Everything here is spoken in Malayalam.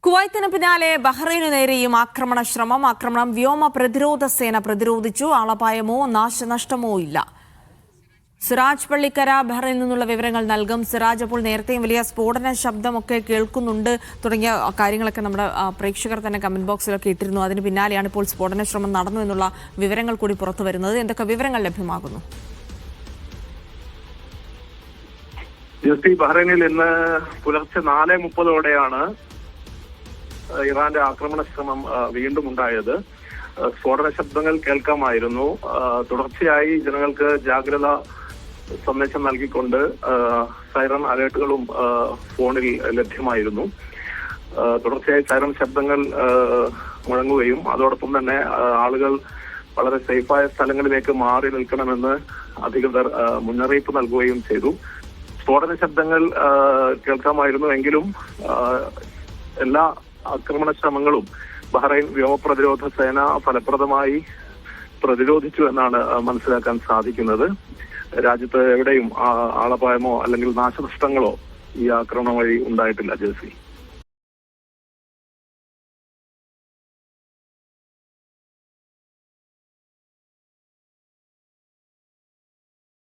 കുവൈത്തിന് പിന്നാലെ ബഹ്റൈനു നേരെയും ആക്രമണം വ്യോമ പ്രതിരോധ സേന പ്രതിരോധിച്ചു. ആളപായമോ നാശനഷ്ടമോ ഇല്ല. സിറാജ് പള്ളിക്കര ബഹ്റൈനിൽ നിന്നുള്ള വിവരങ്ങൾ നൽകും. സിറാജ്, അപ്പോൾ നേരത്തെയും വലിയ സ്ഫോടന ശബ്ദമൊക്കെ കേൾക്കുന്നുണ്ട് തുടങ്ങിയ കാര്യങ്ങളൊക്കെ നമ്മുടെ പ്രേക്ഷകർ തന്നെ കമന്റ് ബോക്സിലൊക്കെ ഇട്ടിരുന്നു. അതിന് പിന്നാലെയാണ് ഇപ്പോൾ സ്ഫോടന ശ്രമം നടന്നു എന്നുള്ള വിവരങ്ങൾ കൂടി പുറത്തു വരുന്നത്. എന്തൊക്കെ വിവരങ്ങൾ ലഭ്യമാകുന്നു? ബഹ്റൈനിൽ ഇന്ന് പുലർച്ചെ 4:30ഓടെയാണ് ഇറാന്റെ ആക്രമണ ശ്രമം വീണ്ടും ഉണ്ടായത്. സ്ഫോടന ശബ്ദങ്ങൾ കേൾക്കാമായിരുന്നു. തുടർച്ചയായി ജനങ്ങൾക്ക് ജാഗ്രത സന്ദേശം നൽകിക്കൊണ്ട് സൈറൺ അലേർട്ടുകളും ഫോണിൽ ലഭ്യമായിരുന്നു. തുടർച്ചയായി സൈറൺ ശബ്ദങ്ങൾ മുഴങ്ങുകയും അതോടൊപ്പം തന്നെ ആളുകൾ വളരെ സേഫായ സ്ഥലങ്ങളിലേക്ക് മാറി നിൽക്കണമെന്ന് അധികൃതർ മുന്നറിയിപ്പ് നൽകുകയും ചെയ്തു. സ്ഫോടന ശബ്ദങ്ങൾ കേൾക്കാമായിരുന്നു എങ്കിലും എല്ലാ ആക്രമണ ശ്രമങ്ങളും ബഹ്റൈൻ വ്യോമപ്രതിരോധ സേന ഫലപ്രദമായി പ്രതിരോധിച്ചു എന്നാണ് മനസ്സിലാക്കാൻ സാധിക്കുന്നത്. രാജ്യത്ത് എവിടെയും ആളപായമോ അല്ലെങ്കിൽ നാശനഷ്ടങ്ങളോ ഈ ആക്രമണം വഴി ഉണ്ടായിട്ടില്ല. ജേഴ്സി.